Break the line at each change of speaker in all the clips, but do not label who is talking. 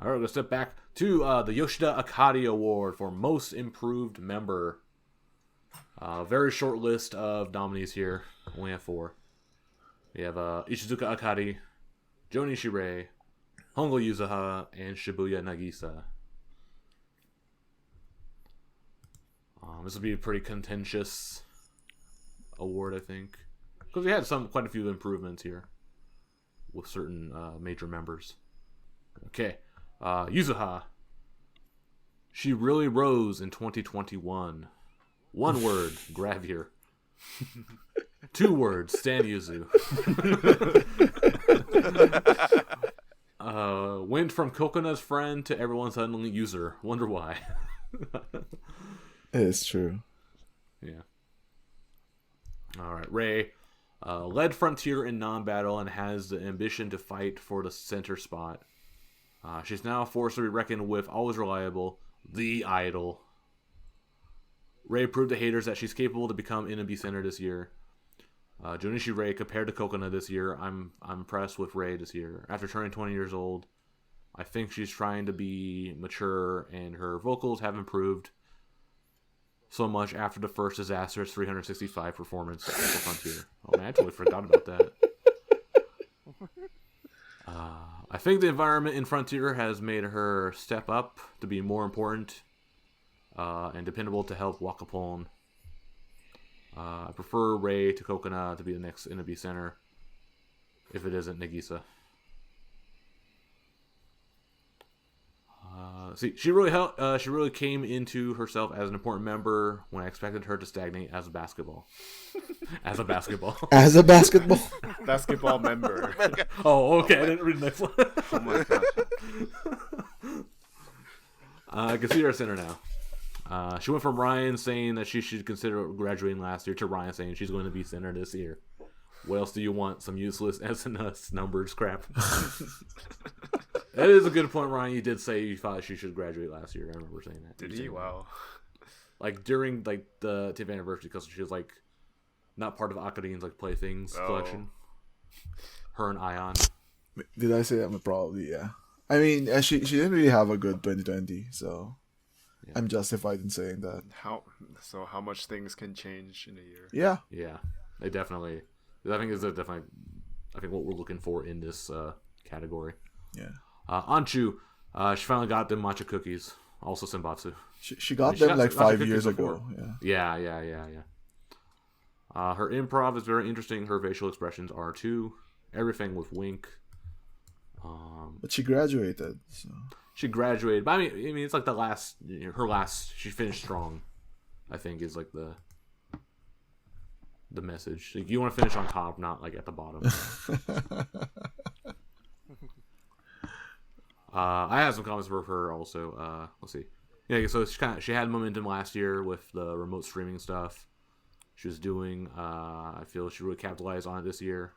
All right, we're gonna step back to the Yoshida Akari Award for Most Improved Member. Very short list of nominees here. Only have 4. We have Ishizuka Akari, Joni Shirei, Hongo Yuzaha, and Shibuya Nagisa. This will be a pretty contentious award, I think, because we had quite a few improvements here with certain major members. Okay, Yuzaha. She really rose in 2021. 1 word, Gravier. 2 words, Stan Yuzu. Went from Coconuts friend to everyone's suddenly user. Wonder why.
It's true.
Yeah. Alright, Ray. Led Frontier in non-battle and has the ambition to fight for the center spot. She's now a force to be reckoned with, always reliable, the idol. Ray proved to haters that she's capable to become Inabi center this year. Junichi Ray compared to Coconut this year. I'm impressed with Ray this year. After turning 20 years old, I think she's trying to be mature, and her vocals have improved so much after the first disastrous 365 performance at the Frontier. Oh man, I totally forgot about that. I think the environment in Frontier has made her step up to be more important and dependable to help Wakapon. I prefer Ray to Coconut to be the next Inabi center, if it isn't Nagisa. She really came into herself as an important member when I expected her to stagnate as a basketball. As a basketball.
As a basketball.
Basketball member.
Oh, okay. I didn't read the next one.
Oh my gosh.
I can see her center now. She went from Ryan saying that she should consider graduating last year to Ryan saying she's going to be center this year. What else do you want? Some useless SNS numbers crap. That is a good point, Ryan. You did say you thought she should graduate last year. I remember saying that.
Did he? Wow.
Like during the 10th anniversary, because she was like not part of Akarine's like playthings collection. Her and Ion.
Did I say that? Probably, yeah. I mean, she didn't really have a good 2020, so yeah. I'm justified in saying that.
How much things can change in a year?
Yeah.
Yeah, they definitely. I think what we're looking for in this category.
Yeah.
Anchu, she finally got them matcha cookies. Also Senbatsu.
She got them like 5 years ago.
Yeah. Her improv is very interesting. Her facial expressions are too. Everything with Wink.
But she graduated. So.
She graduated, but I mean, it's like her last. She finished strong. I think is like the message. Like, you want to finish on top, not like at the bottom. I have some comments for her also. Let's see. Yeah, so she had momentum last year with the remote streaming stuff she was doing. I feel she really capitalized on it this year.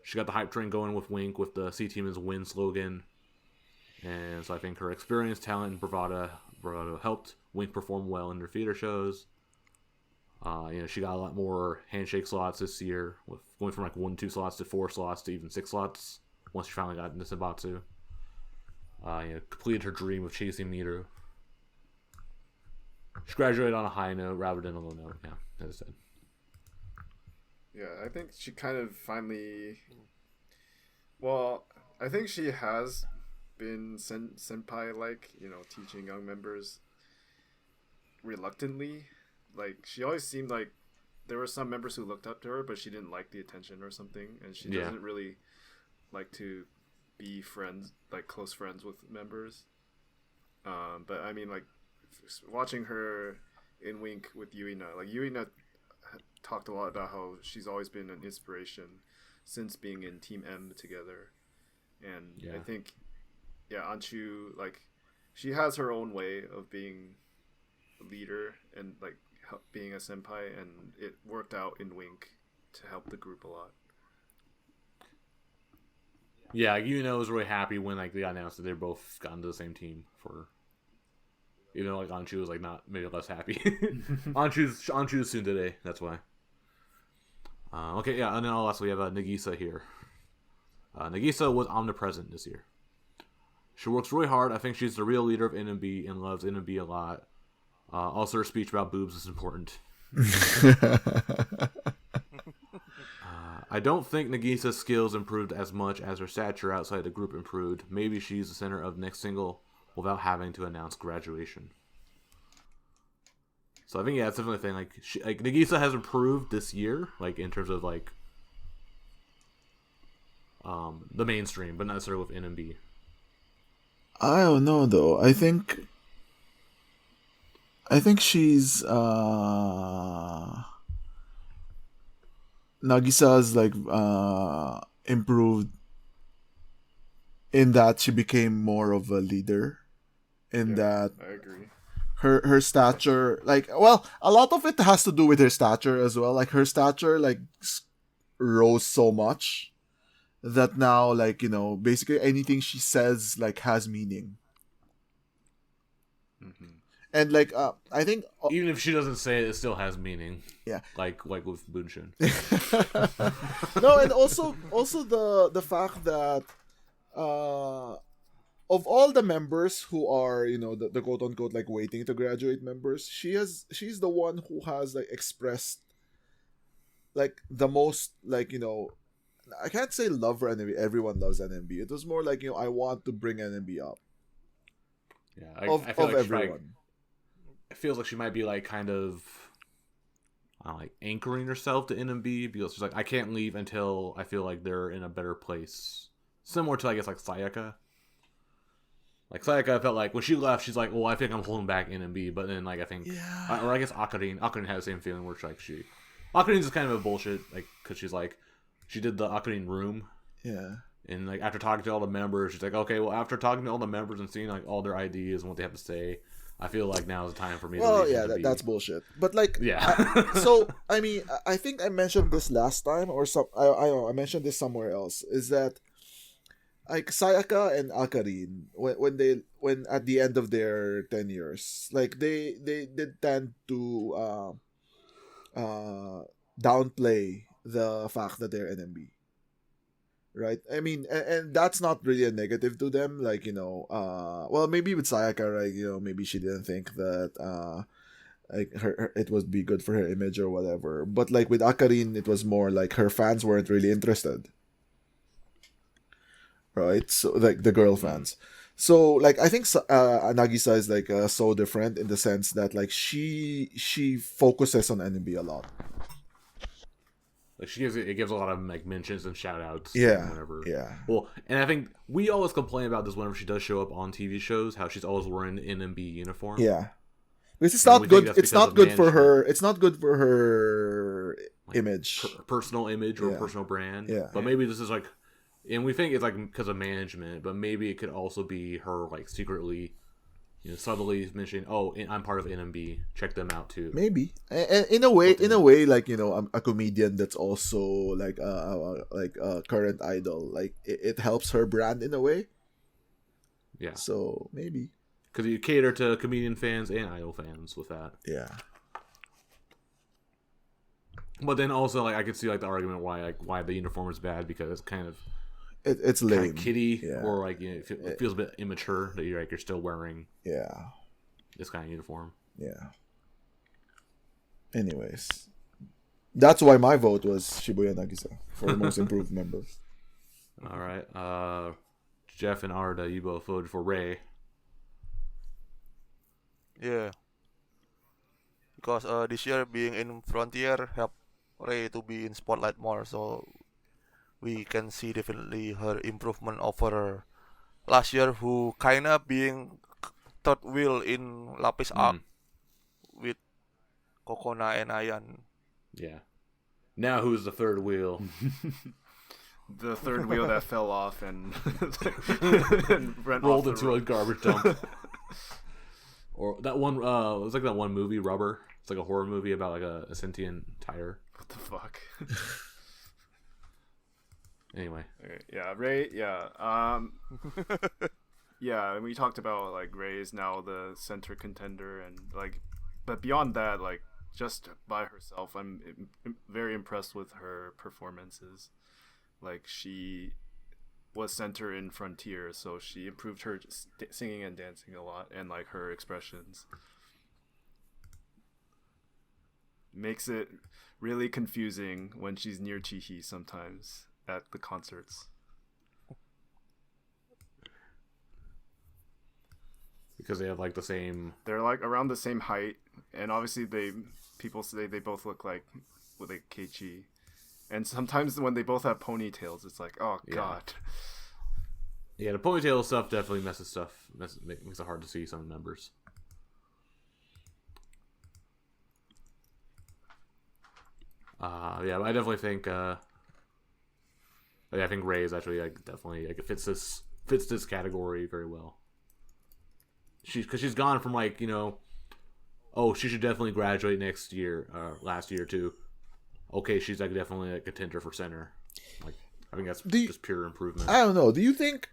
She got the hype train going with Wink with the C Team is Win slogan. And so I think her experience, talent, and bravado helped Wink perform well in their theater shows. She got a lot more handshake slots this year, with going from like 1-2 slots to 4 slots to even 6 slots once she finally got into Senbatsu. Completed her dream of chasing Miru. She graduated on a high note rather than a low note. Yeah, as I said.
Yeah, I think she kind of finally. Well, I think she has been senpai-like, teaching young members reluctantly. Like, she always seemed like there were some members who looked up to her, but she didn't like the attention or something, and she doesn't really like to be friends, like close friends with members. But I mean, like, watching her in Wink with Yuina, like Yuina talked a lot about how she's always been an inspiration since being in Team M together, and I think, Anchu, like, she has her own way of being a leader and like being a senpai, and it worked out in Wink to help the group a lot.
Yeah, was really happy when like they got announced that they're both got into the same team for. Even though like Anchu was like not maybe less happy. Anchu's soon today. That's why. And then lastly we have Nagisa here. Nagisa was omnipresent this year. She works really hard. I think she's the real leader of NMB and loves NMB a lot. Also, her speech about boobs is important. I don't think Nagisa's skills improved as much as her stature outside the group improved. Maybe she's the center of the next single without having to announce graduation. So I think that's definitely a thing. Like Nagisa has improved this year, like in terms of like the mainstream, but not necessarily with NMB.
I don't know though. I think she's Nagisa's like improved in that she became more of a leader. In that
I agree.
her stature, like, well, a lot of it has to do with her stature as well. Like her stature like rose so much that now, like, you know, basically anything she says like has meaning.
Mm-hmm.
And like I think
Even if she doesn't say it, it still has meaning.
yeah.
Like with Bunshin.
No, and also the fact that of all the members who are, you know, the quote unquote like waiting to graduate members, she's the one who has like expressed like the most, like, you know, I can't say love for NMB. Everyone loves NMB. It was more like, you know, I want to bring NMB up.
Yeah,
Of
I feel like
everyone.
it feels like she might be like kind of like anchoring herself to NMB because she's like, I can't leave until I feel like they're in a better place. Similar to, I guess, like Sayaka. Like Sayaka felt like when she left, she's like, well, I think I'm holding back NMB, but then like I think, or I guess Akarin had the same feeling where she's like Akarin's just kind of a bullshit, like, because she's like, she did the Akarin room.
Yeah.
And like after talking to all the members, she's like, okay, well, after talking to all the members and seeing like all their ideas and what they have to say, I feel like now is the time for me to
Well,
leave
yeah,
NMB.
that's bullshit. But like,
yeah.
so I mean, I think I mentioned this last time, or I don't know, I mentioned this somewhere else. Is that like Sayaka and Akarin, when at the end of their tenures, like they did tend to downplay the fact that they're NMB. Right? I mean, and that's not really a negative to them. Like, you know, well, maybe with Sayaka, right? You know, maybe she didn't think that like her it would be good for her image or whatever. But like with Akarin, it was more like her fans weren't really interested, right? So like the girl fans. So like I think Nagisa is like so different in the sense that like she focuses on NMB a lot.
Like it gives a lot of like mentions and shout outs.
Yeah.
Whenever.
Yeah.
Well, and I think we always complain about this whenever she does show up on TV shows, how she's always wearing the NMB uniform.
Yeah. Because it's
And
not good. It's
because
not
of
good for
management.
her. It's not good for her
Like,
image.
Personal image or
Yeah.
personal brand.
Yeah.
But maybe this is like, and we think it's like because of management, but maybe it could also be her like secretly, you know, subtly mentioning, "Oh, I'm part of NMB. Check them out too."
Maybe, and in a way, like, you know, a comedian that's also like a current idol. Like it helps her brand in a way.
Yeah.
So maybe
because you cater to comedian fans and idol fans with that.
Yeah.
But then also, like, I could see like the argument why the uniform is bad because it's kind of
It's lame.
kind of kiddie,
Yeah.
or like, you know, it feels a bit immature that you're still wearing
Yeah.
this kind of uniform.
Yeah. Anyways, that's why my vote was Shibuya Nagisa for the most improved member.
All right, Jeff and Arda, you both voted for Ray.
Yeah. Because this year being in Frontier helped Ray to be in spotlight more, so we can see definitely her improvement over last year, who kinda being third wheel in Lapis Arc with Kokona and Ayan.
Yeah. Now who's the third wheel?
The third wheel that fell off and, and
Rolled into a garbage dump. Or that one, it was like that one movie, Rubber. It's like a horror movie about like a sentient tire.
What the fuck?
Anyway.
Okay, yeah, Ray. Yeah. Yeah, and we talked about like Ray is now the center contender, and like, but beyond that, like just by herself, I'm very impressed with her performances. Like she was center in Frontier, so she improved her singing and dancing a lot, and like her expressions. Makes it really confusing when she's near Chi-hee sometimes at the concerts.
Because they have like the same.
They're like around the same height, and obviously people say they both look like Keiichi. And sometimes when they both have ponytails, it's like, oh god.
Yeah, the ponytail stuff definitely makes it hard to see some members. Yeah, but I definitely think. I think Ray is actually definitely it fits this category very well. Because she's gone from she should definitely graduate next year, last year too. Okay, she's definitely a contender for center. I think that's just pure improvement.
I don't know. Do you think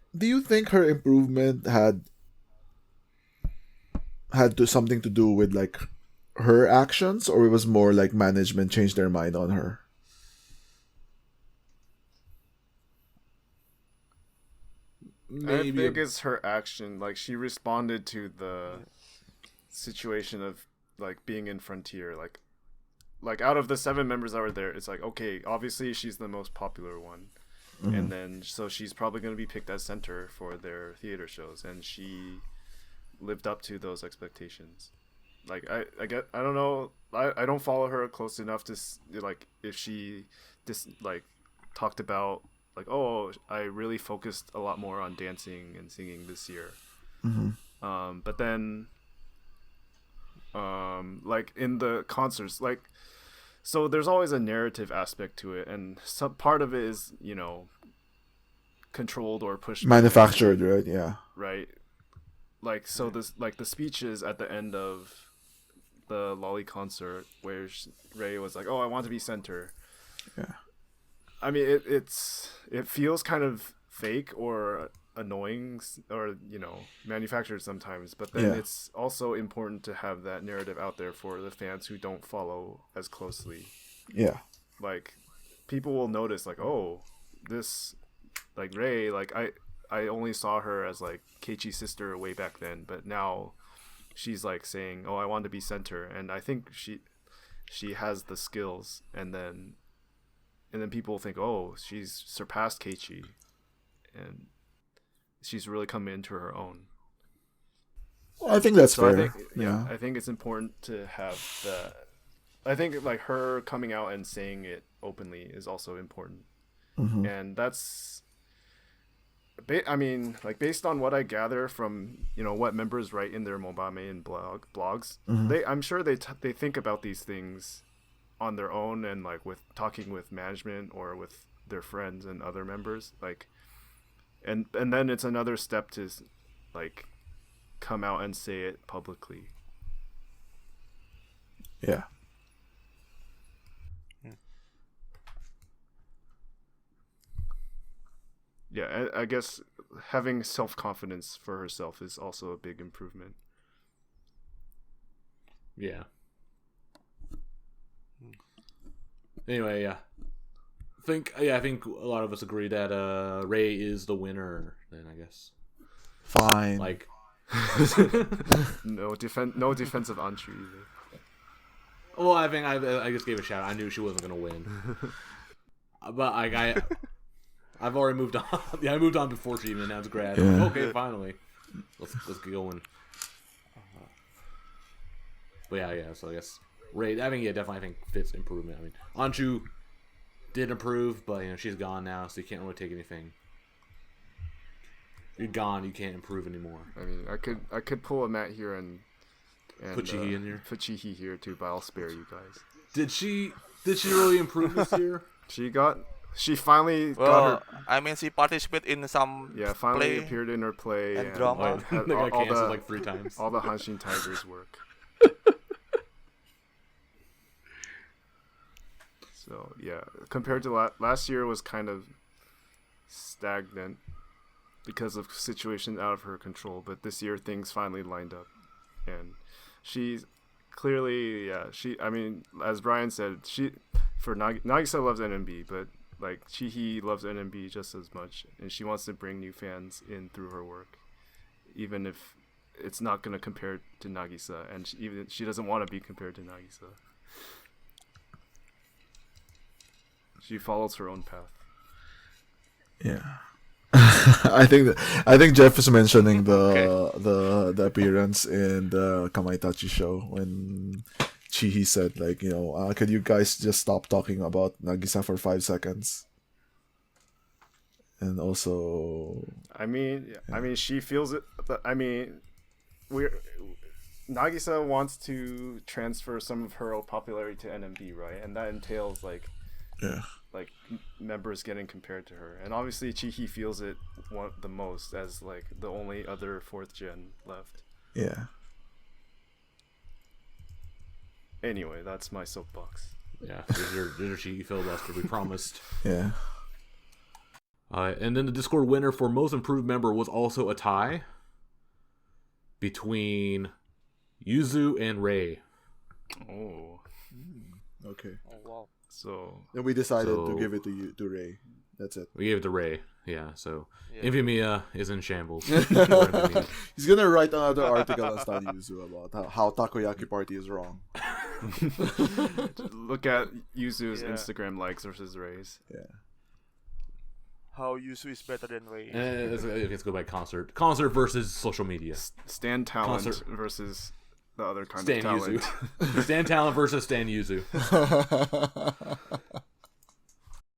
her improvement had something to do with her actions, or it was more like management changed their mind on her?
I think it's her action. She responded to the situation of being in Frontier. Out of the 7 members that were there, it's okay, obviously she's the most popular one. Mm-hmm. And then so she's probably going to be picked as center for their theater shows, and she lived up to those expectations. I don't know, I don't follow her close enough to if she just talked about I really focused a lot more on dancing and singing this year. Mm-hmm. But then in the concerts, so there's always a narrative aspect to it, and some part of it is controlled or pushed,
manufactured, right? Yeah,
right. So this the speeches at the end of the Lolly concert where Ray was like, "Oh, I want to be center."
Yeah.
I mean, it feels kind of fake or annoying or manufactured sometimes, but then it's also important to have that narrative out there for the fans who don't follow as closely.
Yeah.
People will notice oh, this Ray, I only saw her as Keiichi's sister way back then, but now she's saying, "Oh, I want to be center," and I think she has the skills, and then people think, "Oh, she's surpassed Keiichi," and she's really come into her own.
Well, I think that's fair.
I think it's important to have that. I think her coming out and saying it openly is also important. Mm-hmm. And that's, I mean, based on what I gather from what members write in their Mobame and blogs, mm-hmm. I'm sure they think about these things on their own, and with talking with management or with their friends and other members, and then it's another step to come out and say it publicly.
Yeah.
Yeah, I guess having self-confidence for herself is also a big improvement.
Yeah. Anyway, yeah. I think a lot of us agree that Ray is the winner. Then I guess.
Fine.
No defensive Anchu either.
Well, I think I just gave a shout. I knew she wasn't gonna win, but I've already moved on. Yeah, I moved on before she even announced grad.
Yeah.
Okay, finally, let's get going. But yeah. So I guess Ray. Definitely. I think fits improvement. I mean, Anchu did improve, but she's gone now, so you can't really take anything. You're gone. You can't improve anymore.
I mean, I could pull a Matt here and
put Chi-hee in here.
Put Chi-hee here too, but I'll spare you guys.
Did she really improve this year?
She finally got her.
I mean, she participated in some.
Yeah, finally
play
appeared in her play
and drama.
They got canceled 3 times.
All the Hanshin Tigers work. So yeah, compared to last year was kind of stagnant because of situations out of her control, but this year things finally lined up, and she's clearly I mean, as Brian said, she for Nagisa loves NMB, but like Chihi loves NMB just as much, and she wants to bring new fans in through her work, even if it's not gonna compare to Nagisa, and she doesn't want to be compared to Nagisa. She follows her own path.
Yeah. I think Jeff is mentioning the appearance in the Kamaitachi show when Chihi said, like, could you guys just stop talking about Nagisa for 5 seconds? And also,
I mean, she feels it. I mean, Nagisa wants to transfer some of her popularity to NMB, right? And that entails like members getting compared to her, and obviously Chihi feels it the most as like the only other 4th gen left.
Yeah.
Anyway, that's my soapbox.
Yeah, there's your Chihi filibuster we promised.
Yeah.
And then the Discord winner for most improved member was also a tie between Yuzu and Rei.
Oh.
Okay.
Oh wow.
So
then we decided to give it to Rei. That's it.
We gave it to Rei. Yeah, so
Yeah.
Infamia is in shambles.
He's gonna write another article on Study Yuzu about how Takoyaki Party is wrong.
look at Yuzu's
Yeah.
Instagram likes versus Rei's.
Yeah.
How Yusu is better than Ray.
Let's go by concert. Concert versus social media.
Stan talent
Concert.
versus the other kind
Stan
of talent.
Yuzu. Stan talent versus Stan Yuzu.